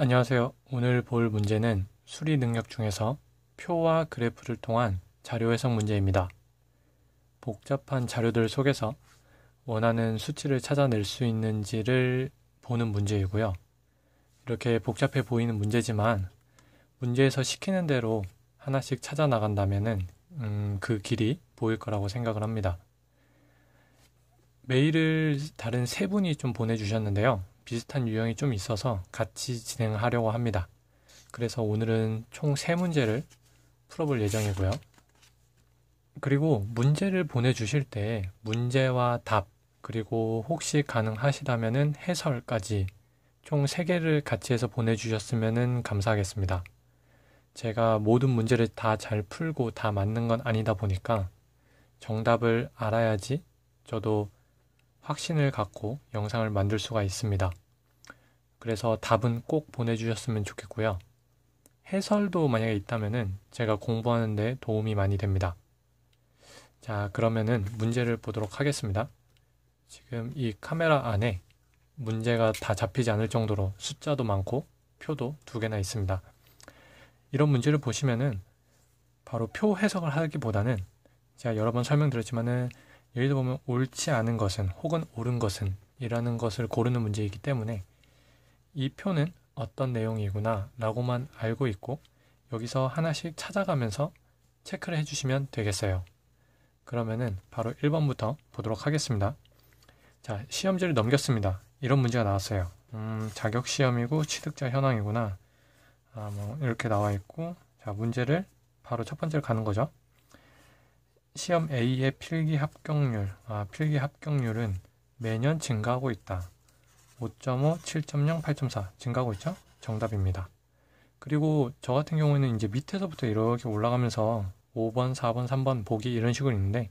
안녕하세요. 오늘 볼 문제는 수리 능력 중에서 표와 그래프를 통한 자료 해석 문제입니다. 복잡한 자료들 속에서 원하는 수치를 찾아낼 수 있는지를 보는 문제이고요. 이렇게 복잡해 보이는 문제지만 문제에서 시키는 대로 하나씩 찾아 나간다면은 그 길이 보일 거라고 생각을 합니다. 메일을 다른 세 분이 좀 보내주셨는데요. 비슷한 유형이 좀 있어서 같이 진행하려고 합니다. 그래서 오늘은 총 3문제를 풀어볼 예정이고요. 그리고 문제를 보내주실 때 문제와 답, 그리고 혹시 가능하시다면 해설까지 총 3개를 같이 해서 보내주셨으면 감사하겠습니다. 제가 모든 문제를 다 잘 풀고 다 맞는 건 아니다 보니까 정답을 알아야지 저도 확신을 갖고 영상을 만들 수가 있습니다. 그래서 답은 꼭 보내주셨으면 좋겠고요. 해설도 만약에 있다면은 제가 공부하는데 도움이 많이 됩니다. 자, 그러면은 문제를 보도록 하겠습니다. 지금 이 카메라 안에 문제가 다 잡히지 않을 정도로 숫자도 많고 표도 2개나 있습니다. 이런 문제를 보시면은 바로 표 해석을 하기보다는 제가 여러 번 설명드렸지만은 예를 들어 보면 옳지 않은 것은 혹은 옳은 것은 이라는 것을 고르는 문제이기 때문에 이 표는 어떤 내용이구나 라고만 알고 있고 여기서 하나씩 찾아가면서 체크를 해주시면 되겠어요. 그러면은 바로 1번부터 보도록 하겠습니다. 자, 시험지를 넘겼습니다. 이런 문제가 나왔어요. 자격시험이고 취득자 현황이구나. 이렇게 나와 있고, 자, 문제를 바로 첫 번째로 가는 거죠. 시험 A의 필기 합격률, 필기 합격률은 매년 증가하고 있다. 5.5, 7.0, 8.4 증가하고 있죠? 정답입니다. 그리고 저 같은 경우에는 이제 밑에서부터 이렇게 올라가면서 5번, 4번, 3번 보기 이런 식으로 있는데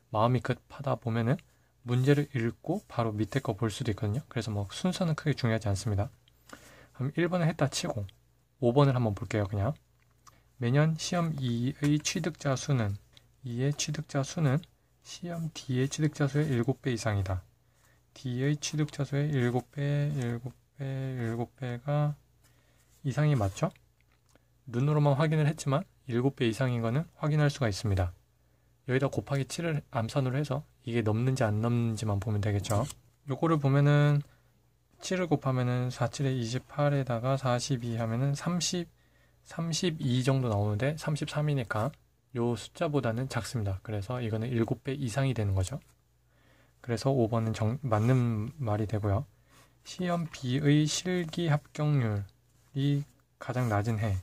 마음이 급하다 보면은 문제를 읽고 바로 밑에 거 볼 수도 있거든요. 그래서 뭐 순서는 크게 중요하지 않습니다. 그럼 1번을 했다 치고 5번을 한번 볼게요. 그냥 매년 시험 2의 취득자 수는 2의 취득자 수는 시험 D의 취득자 수의 7배 이상이다. D의 취득자 수의 7배, 7배, 7배가 이상이 맞죠? 눈으로만 확인을 했지만 7배 이상인 거는 확인할 수가 있습니다. 여기다 곱하기 7을 암산으로 해서 이게 넘는지 안 넘는지만 보면 되겠죠. 요거를 보면은 7을 곱하면은 4, 7에 28에다가 42 하면은 32 정도 나오는데 33이니까 요 숫자보다는 작습니다. 그래서 이거는 7배 이상이 되는 거죠. 그래서 5번은 맞는 말이 되고요. 시험 B의 실기 합격률이 가장 낮은 해는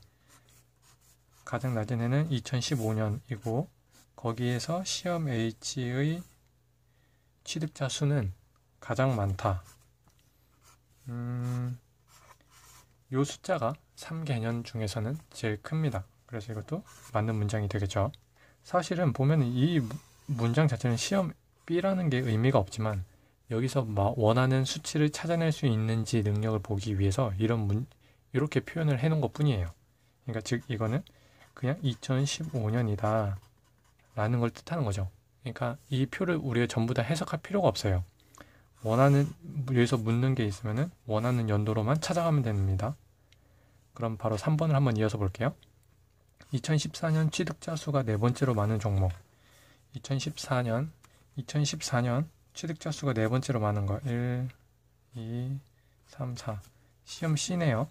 2015년이고 거기에서 시험 H의 취득자 수는 가장 많다. 요 숫자가 3개년 중에서는 제일 큽니다. 그래서 이것도 맞는 문장이 되겠죠. 사실은 보면 이 문장 자체는 시험 B라는 게 의미가 없지만 여기서 원하는 수치를 찾아낼 수 있는지 능력을 보기 위해서 이렇게 표현을 해놓은 것 뿐이에요. 그러니까 즉 이거는 그냥 2015년이다 라는 걸 뜻하는 거죠. 그러니까 이 표를 우리가 전부 다 해석할 필요가 없어요. 여기서 묻는 게 있으면은 원하는 연도로만 찾아가면 됩니다. 그럼 바로 3번을 한번 이어서 볼게요. 2014년 취득자 수가 4번째로 많은 종목. 2014년 취득자 수가 4번째로 많은 거. 1, 2, 3, 4. 시험 C네요.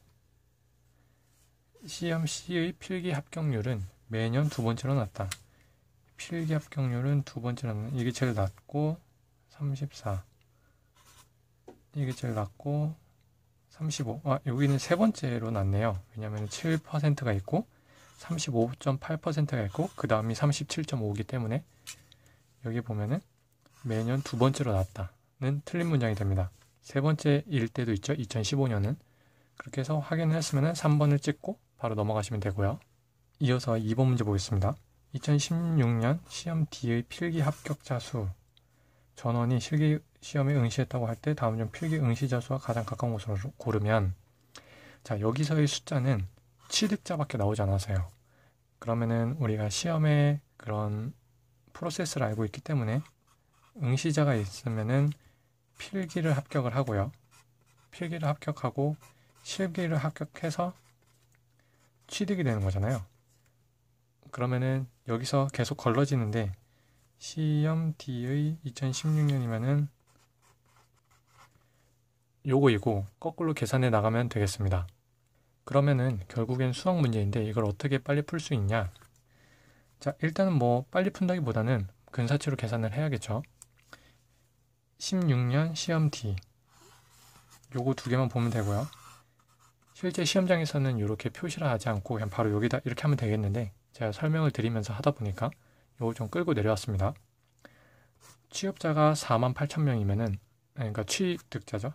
시험 C의 필기 합격률은 매년 2번째로 낮다. 필기 합격률은 2번째로 낮다. 이게 제일 낮고 34. 이게 제일 낮고 35. 여기는 3번째로 낮네요. 왜냐하면 7%가 있고 35.8%가 있고 그 다음이 37.5이기 때문에 여기 보면은 매년 2번째로 낮다는 틀린 문장이 됩니다. 3번째일 때도 있죠. 2015년은. 그렇게 해서 확인을 했으면 3번을 찍고 바로 넘어가시면 되고요. 이어서 2번 문제 보겠습니다. 2016년 시험 D의 필기 합격자 수. 전원이 실기 시험에 응시했다고 할 때 다음 중 필기 응시자 수와 가장 가까운 것으로 고르면 자, 여기서의 숫자는 취득자밖에 나오지 않아서요. 그러면은 우리가 시험의 그런 프로세스를 알고 있기 때문에 응시자가 있으면은 필기를 합격을 하고요. 필기를 합격하고 실기를 합격해서 취득이 되는 거잖아요. 그러면은 여기서 계속 걸러지는데 시험 D의 2016년이면은 요거이고 거꾸로 계산해 나가면 되겠습니다. 그러면은 결국엔 수학 문제인데 이걸 어떻게 빨리 풀 수 있냐? 자, 일단은 뭐 빨리 푼다기보다는 근사치로 계산을 해야겠죠. 16년 시험 D 요거 두 개만 보면 되고요. 실제 시험장에서는 이렇게 표시를 하지 않고 그냥 바로 여기다 이렇게 하면 되겠는데 제가 설명을 드리면서 하다 보니까 요거 좀 끌고 내려왔습니다. 취업자가 48,000명이면은 그러니까 취득자죠.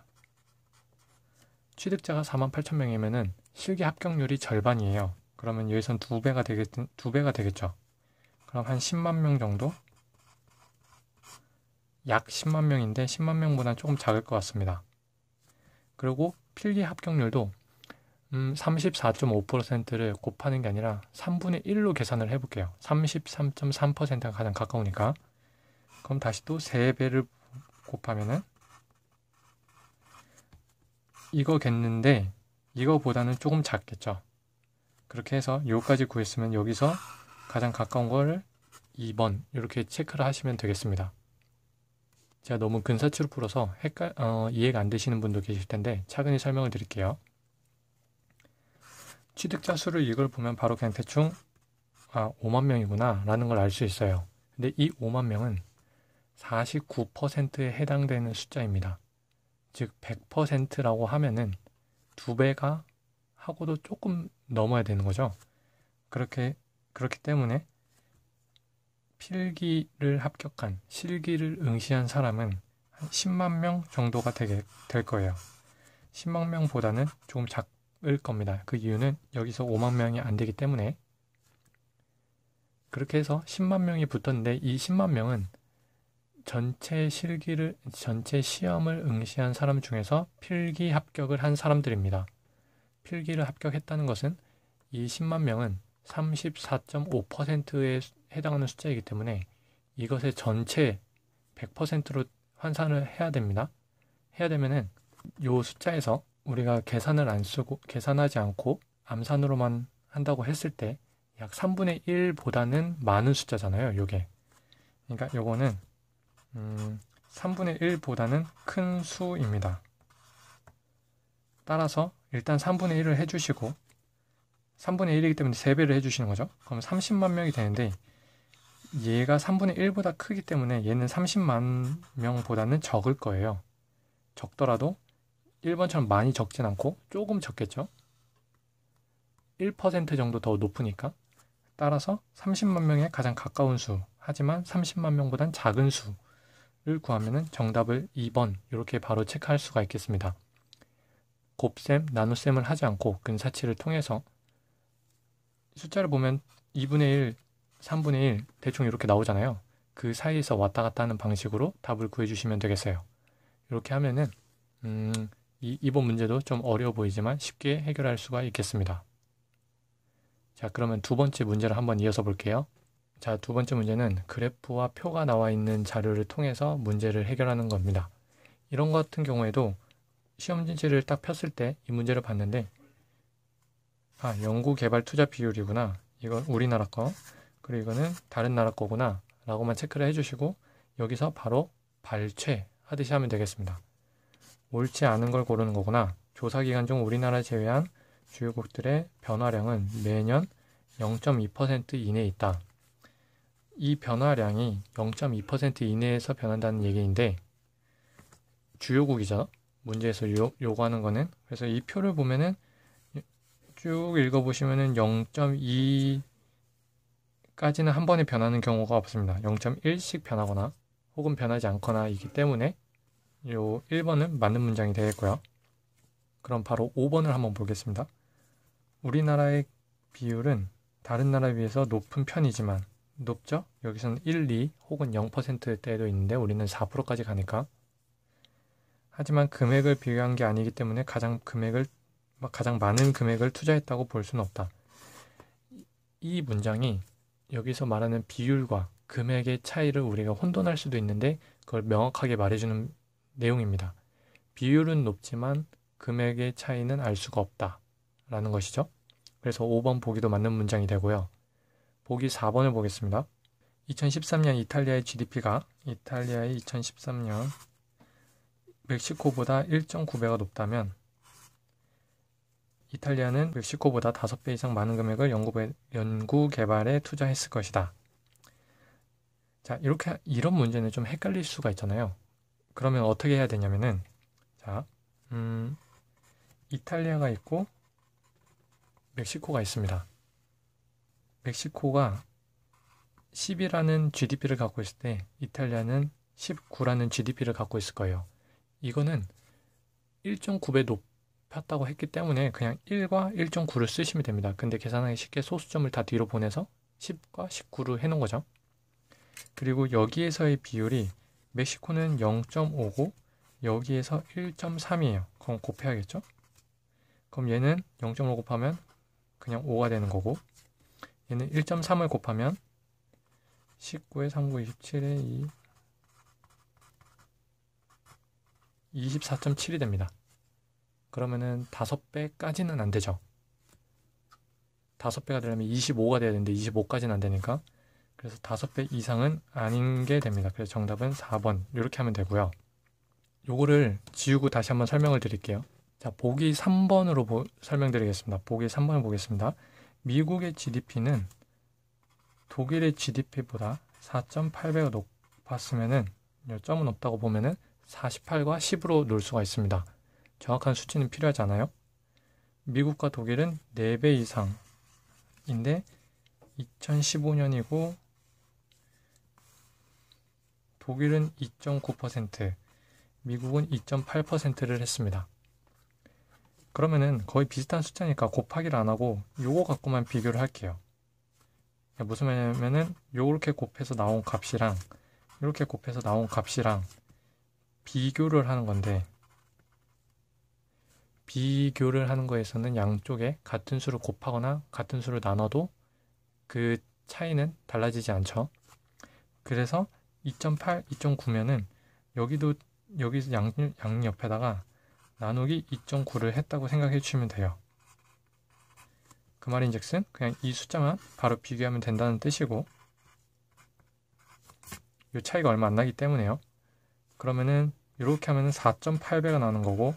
취득자가 48,000명이면은 실기 합격률이 절반이에요. 그러면 여기선 두 배가 되겠죠. 그럼 한 10만 명 정도? 약 10만 명인데 10만 명보다는 조금 작을 것 같습니다. 그리고 필기 합격률도 34.5%를 곱하는 게 아니라 3분의 1로 계산을 해볼게요. 33.3%가 가장 가까우니까. 그럼 다시 또 3배를 곱하면은 이거겠는데 이거보다는 조금 작겠죠. 그렇게 해서 여기까지 구했으면 여기서 가장 가까운 거를 2번 이렇게 체크를 하시면 되겠습니다. 제가 너무 근사치로 풀어서 이해가 안 되시는 분도 계실 텐데 차근히 설명을 드릴게요. 취득자 수를 이걸 보면 바로 그냥 대충 5만 명이구나 라는 걸 알 수 있어요. 근데 이 5만 명은 49%에 해당되는 숫자입니다. 즉 100%라고 하면은 2배가 하고도 조금 넘어야 되는 거죠. 그렇기 때문에 필기를 합격한 실기를 응시한 사람은 한 10만 명 정도가 될 거예요. 10만 명보다는 조금 작을 겁니다. 그 이유는 여기서 5만 명이 안 되기 때문에. 그렇게 해서 10만 명이 붙었는데 이 10만 명은 전체 시험을 응시한 사람 중에서 필기 합격을 한 사람들입니다. 필기를 합격했다는 것은 이 10만 명은 34.5%에 해당하는 숫자이기 때문에 이것의 전체 100%로 환산을 해야 됩니다. 해야 되면은 이 숫자에서 우리가 계산하지 않고 암산으로만 한다고 했을 때 약 3분의 1보다는 많은 숫자잖아요. 요게. 그러니까 요거는 3분의 1보다는 큰 수입니다. 따라서 일단 3분의 1을 해주시고 3분의 1이기 때문에 3배를 해주시는 거죠. 그럼 30만 명이 되는데 얘가 3분의 1보다 크기 때문에 얘는 30만 명보다는 적을 거예요. 적더라도 1번처럼 많이 적진 않고 조금 적겠죠. 1% 정도 더 높으니까. 따라서 30만 명에 가장 가까운 수, 하지만 30만 명보단 작은 수를 구하면 정답을 2번 이렇게 바로 체크할 수가 있겠습니다. 곱셈, 나눗셈을 하지 않고 근사치를 통해서 숫자를 보면 2분의 1, 3분의 1 대충 이렇게 나오잖아요. 그 사이에서 왔다 갔다 하는 방식으로 답을 구해주시면 되겠어요. 이렇게 하면은 이번 문제도 좀 어려워 보이지만 쉽게 해결할 수가 있겠습니다. 자, 그러면 두 번째 문제를 한번 이어서 볼게요. 자, 두 번째 문제는 그래프와 표가 나와 있는 자료를 통해서 문제를 해결하는 겁니다. 이런 것 같은 경우에도 시험지를 딱 폈을 때 이 문제를 봤는데 연구개발 투자 비율이구나. 이건 우리나라 거. 그리고 이거는 다른 나라 거구나. 라고만 체크를 해주시고 여기서 바로 발췌 하듯이 하면 되겠습니다. 옳지 않은 걸 고르는 거구나. 조사기간 중 우리나라 제외한 주요국들의 변화량은 매년 0.2% 이내에 있다. 이 변화량이 0.2% 이내에서 변한다는 얘기인데 주요국이죠. 문제에서 요구하는 거는. 그래서 이 표를 보면은 쭉 읽어보시면은 0.2까지는 한 번에 변하는 경우가 없습니다. 0.1씩 변하거나 혹은 변하지 않거나이기 때문에 요 1번은 맞는 문장이 되겠고요. 그럼 바로 5번을 한번 보겠습니다. 우리나라의 비율은 다른 나라에 비해서 높은 편이지만 높죠? 여기서는 1, 2 혹은 0%대도 있는데 우리는 4%까지 가니까. 하지만 금액을 비교한 게 아니기 때문에 가장 많은 금액을 투자했다고 볼 수는 없다. 이 문장이 여기서 말하는 비율과 금액의 차이를 우리가 혼돈할 수도 있는데 그걸 명확하게 말해주는 내용입니다. 비율은 높지만 금액의 차이는 알 수가 없다 라는 것이죠. 그래서 5번 보기도 맞는 문장이 되고요. 보기 4번을 보겠습니다. 2013년 이탈리아의 GDP가 이탈리아의 2013년 멕시코보다 1.9배가 높다면 이탈리아는 멕시코보다 5배 이상 많은 금액을 연구 개발에 투자했을 것이다. 자, 이런 문제는 좀 헷갈릴 수가 있잖아요. 그러면 어떻게 해야 되냐면은, 자, 이탈리아가 있고 멕시코가 있습니다. 멕시코가 10이라는 GDP를 갖고 있을 때 이탈리아는 19라는 GDP를 갖고 있을 거예요. 이거는 1.9배 높았다고 했기 때문에 그냥 1과 1.9를 쓰시면 됩니다. 근데 계산하기 쉽게 소수점을 다 뒤로 보내서 10과 19로 해놓은 거죠. 그리고 여기에서의 비율이 멕시코는 0.5고 여기에서 1.3이에요. 그럼 곱해야겠죠? 그럼 얘는 0.5 곱하면 그냥 5가 되는 거고 얘는 1.3을 곱하면 19에 3, 9, 27에 2 24.7이 됩니다. 그러면은 5배까지는 안 되죠. 5배가 되려면 25가 돼야 되는데 25까지는 안 되니까 그래서 5배 이상은 아닌 게 됩니다. 그래서 정답은 4번 이렇게 하면 되고요. 요거를 지우고 다시 한번 설명을 드릴게요. 자, 보기 3번으로 설명드리겠습니다. 보기 3번을 보겠습니다. 미국의 GDP는 독일의 GDP보다 4.8배가 높았으면은 점은 없다고 보면은 48과 10으로 놓을 수가 있습니다. 정확한 수치는 필요하지 않아요. 미국과 독일은 4배 이상인데 2015년이고 독일은 2.9%, 미국은 2.8%를 했습니다. 그러면은 거의 비슷한 숫자니까 곱하기를 안 하고 요거 갖고만 비교를 할게요. 무슨 말이냐면은 요렇게 곱해서 나온 값이랑 이렇게 곱해서 나온 값이랑 비교를 하는 건데 비교를 하는 거에서는 양쪽에 같은 수를 곱하거나 같은 수를 나눠도 그 차이는 달라지지 않죠. 그래서 2.8, 2.9면은 여기서 양옆에다가 나누기 2.9를 했다고 생각해 주시면 돼요. 그 말인즉슨 그냥 이 숫자만 바로 비교하면 된다는 뜻이고 이 차이가 얼마 안 나기 때문에요. 그러면은 이렇게 하면은 4.8배가 나오는 거고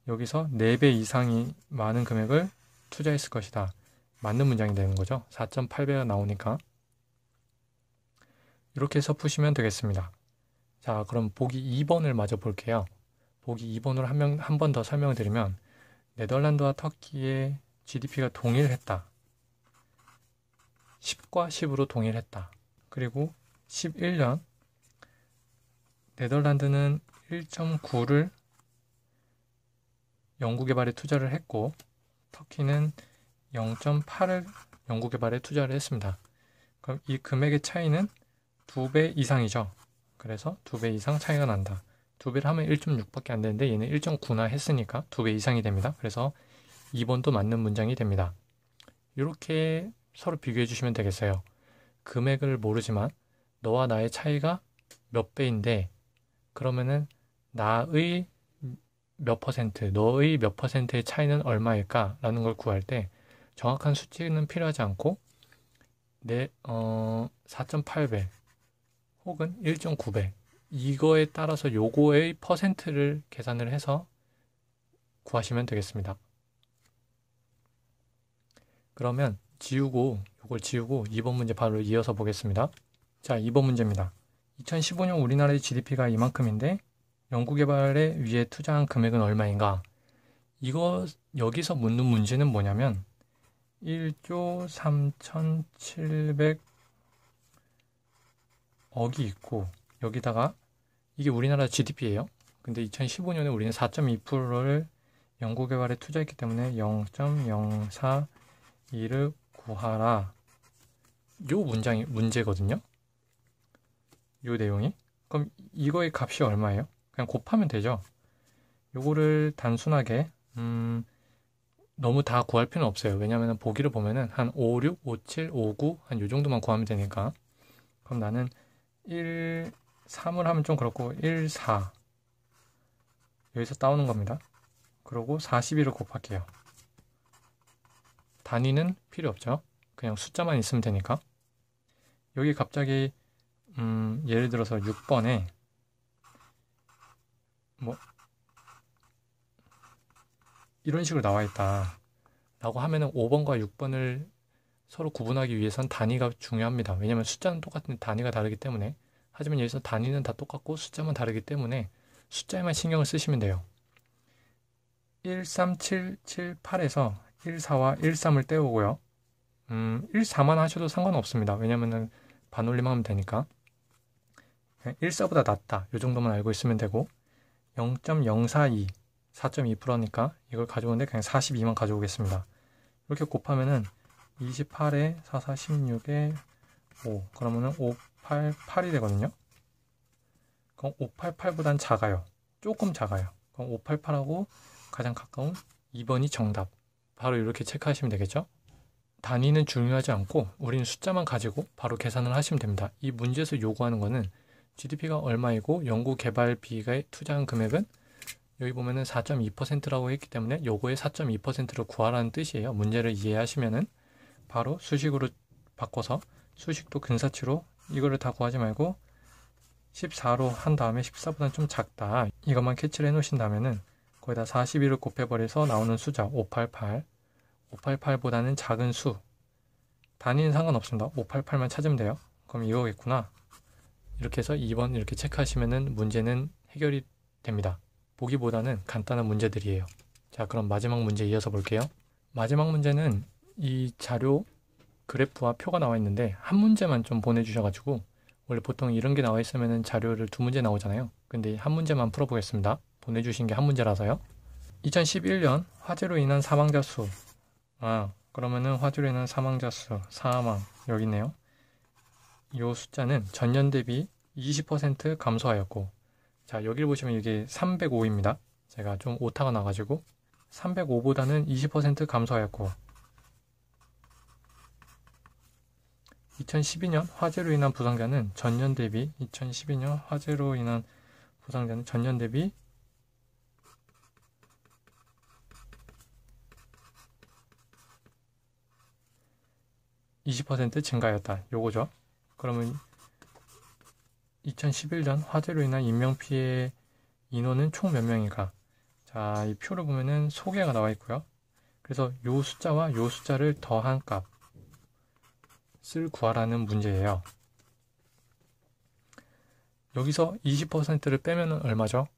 여기서 4배 이상이 많은 금액을 투자했을 것이다. 맞는 문장이 되는 거죠. 4.8배가 나오니까 이렇게 해서 푸시면 되겠습니다. 자, 그럼 보기 2번을 마저 볼게요. 보기 2번으로 한 번 더 설명을 드리면 네덜란드와 터키의 GDP가 동일했다. 10과 10으로 동일했다. 그리고 11년 네덜란드는 1.9를 연구개발에 투자를 했고 터키는 0.8을 연구개발에 투자를 했습니다. 그럼 이 금액의 차이는 2배 이상이죠. 그래서 2배 이상 차이가 난다. 2배를 하면 1.6밖에 안 되는데 얘는 1.9나 했으니까 2배 이상이 됩니다. 그래서 2번도 맞는 문장이 됩니다. 이렇게 서로 비교해 주시면 되겠어요. 금액을 모르지만 너와 나의 차이가 몇 배인데 그러면은 나의 몇 퍼센트, 너의 몇 퍼센트의 차이는 얼마일까? 라는 걸 구할 때 정확한 수치는 필요하지 않고 4.8배 혹은 1.9배 이거에 따라서 요거의 퍼센트를 계산을 해서 구하시면 되겠습니다. 그러면 요걸 지우고 2번 문제 바로 이어서 보겠습니다. 자, 2번 문제입니다. 2015년 우리나라의 GDP가 이만큼인데 연구개발에 위해 투자한 금액은 얼마인가? 여기서 묻는 문제는 뭐냐면 1조 3,700억이 있고 여기다가 이게 우리나라 GDP예요. 근데 2015년에 우리는 4.2%를 연구개발에 투자했기 때문에 0.042를 구하라. 요 문제거든요. 요 내용이. 그럼 이거의 값이 얼마예요? 그냥 곱하면 되죠. 요거를 단순하게 너무 다 구할 필요는 없어요. 왜냐면 보기를 보면은 한 5, 6, 5, 7, 5, 9 한 요 정도만 구하면 되니까. 그럼 나는 1, 3을 하면 좀 그렇고 1, 4 여기서 따오는 겁니다. 그리고 42를 곱할게요. 단위는 필요 없죠. 그냥 숫자만 있으면 되니까. 여기 갑자기 예를 들어서 6번에 뭐 이런 식으로 나와 있다 라고 하면은 5번과 6번을 서로 구분하기 위해선 단위가 중요합니다. 왜냐면 숫자는 똑같은데 단위가 다르기 때문에. 하지만 여기서 단위는 다 똑같고 숫자만 다르기 때문에 숫자에만 신경을 쓰시면 돼요. 13778에서 14와 13을 떼우고요. 14만 하셔도 상관없습니다. 왜냐면은 반올림하면 되니까. 14보다 낫다. 이 정도만 알고 있으면 되고 0.042 4.2%니까 이걸 가져오는데 그냥 42만 가져오겠습니다. 이렇게 곱하면은 28에 44, 16에 5 그러면은 588이 되거든요. 그럼 588보단 작아요. 조금 작아요. 그럼 588하고 가장 가까운 2번이 정답. 바로 이렇게 체크하시면 되겠죠. 단위는 중요하지 않고 우리는 숫자만 가지고 바로 계산을 하시면 됩니다. 이 문제에서 요구하는 거는 GDP가 얼마이고 연구개발비가 투자한 금액은 여기 보면은 4.2%라고 했기 때문에 요거의 4.2%를 구하라는 뜻이에요. 문제를 이해하시면은 바로 수식으로 바꿔서 수식도 근사치로 이거를 다 구하지 말고 14로 한 다음에 14보다는 좀 작다. 이것만 캐치를 해놓으신다면은 거기다 42를 곱해버려서 나오는 숫자 588. 588보다는 작은 수. 단위는 상관없습니다. 588만 찾으면 돼요. 그럼 이거겠구나. 이렇게 해서 2번 이렇게 체크하시면은 문제는 해결이 됩니다. 보기보다는 간단한 문제들이에요. 자, 그럼 마지막 문제 이어서 볼게요. 마지막 문제는 이 자료 그래프와 표가 나와 있는데 한 문제만 좀 보내주셔가지고 원래 보통 이런 게 나와 있으면 자료를 두 문제 나오잖아요. 근데 한 문제만 풀어보겠습니다. 보내주신 게 한 문제라서요. 2011년 화재로 인한 사망자 수. 그러면은 화재로 인한 사망자 수, 사망 여기 있네요. 이 숫자는 전년 대비 20% 감소하였고, 자 여기를 보시면 이게 305입니다. 제가 좀 오타가 나가지고 305보다는 20% 감소하였고 2012년 화재로 인한 부상자는 전년 대비 2012년 화재로 인한 부상자는 전년 대비 20% 증가하였다. 요거죠. 그러면 2011년 화재로 인한 인명피해 인원은 총 몇 명인가? 자, 이 표를 보면은 소개가 나와 있고요. 그래서 요 숫자와 요 숫자를 더한 값을 구하라는 문제예요. 여기서 20%를 빼면 얼마죠?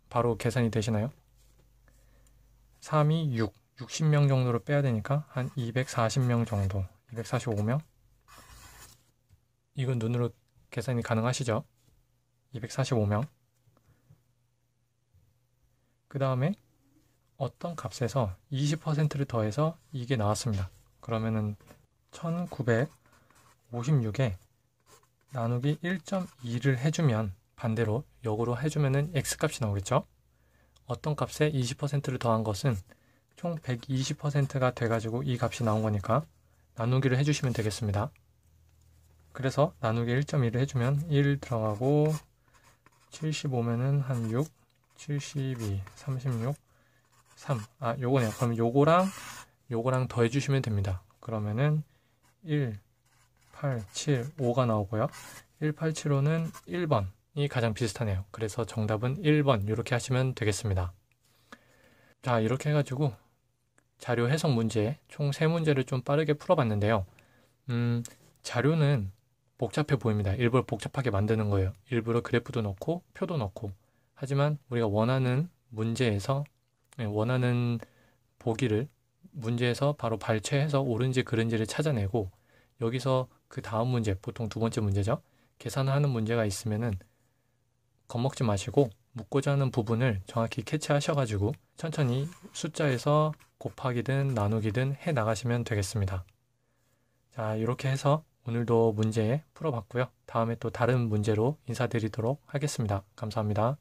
바로 계산이 되시나요? 3이 6, 60명 정도로 빼야 되니까 한 240명 정도, 245명? 이건 눈으로 계산이 가능하시죠? 245명. 그 다음에 어떤 값에서 20%를 더해서 이게 나왔습니다. 그러면은 1956에 나누기 1.2를 해주면 반대로 역으로 해주면은 x값이 나오겠죠? 어떤 값에 20%를 더한 것은 총 120%가 돼가지고 이 값이 나온 거니까 나누기를 해주시면 되겠습니다. 그래서 나누기 1.1을 해주면 1 들어가고 75면은 한 6, 72, 36, 3. 요거네요. 그럼 요거랑 더해주시면 됩니다. 그러면은 1, 8, 7, 5가 나오고요. 1875는 1번이 가장 비슷하네요. 그래서 정답은 1번 이렇게 하시면 되겠습니다. 자, 이렇게 해가지고 자료 해석 문제 총 3문제를 좀 빠르게 풀어봤는데요. 자료는 복잡해 보입니다. 일부러 복잡하게 만드는 거예요. 일부러 그래프도 넣고 표도 넣고. 하지만 우리가 원하는 문제에서 원하는 보기를 문제에서 바로 발췌해서 옳은지 그른지를 찾아내고 여기서 그 다음 문제, 보통 두 번째 문제죠. 계산을 하는 문제가 있으면은 겁먹지 마시고 묻고자 하는 부분을 정확히 캐치하셔가지고 천천히 숫자에서 곱하기든 나누기든 해 나가시면 되겠습니다. 자, 이렇게 해서 오늘도 문제 풀어봤고요. 다음에 또 다른 문제로 인사드리도록 하겠습니다. 감사합니다.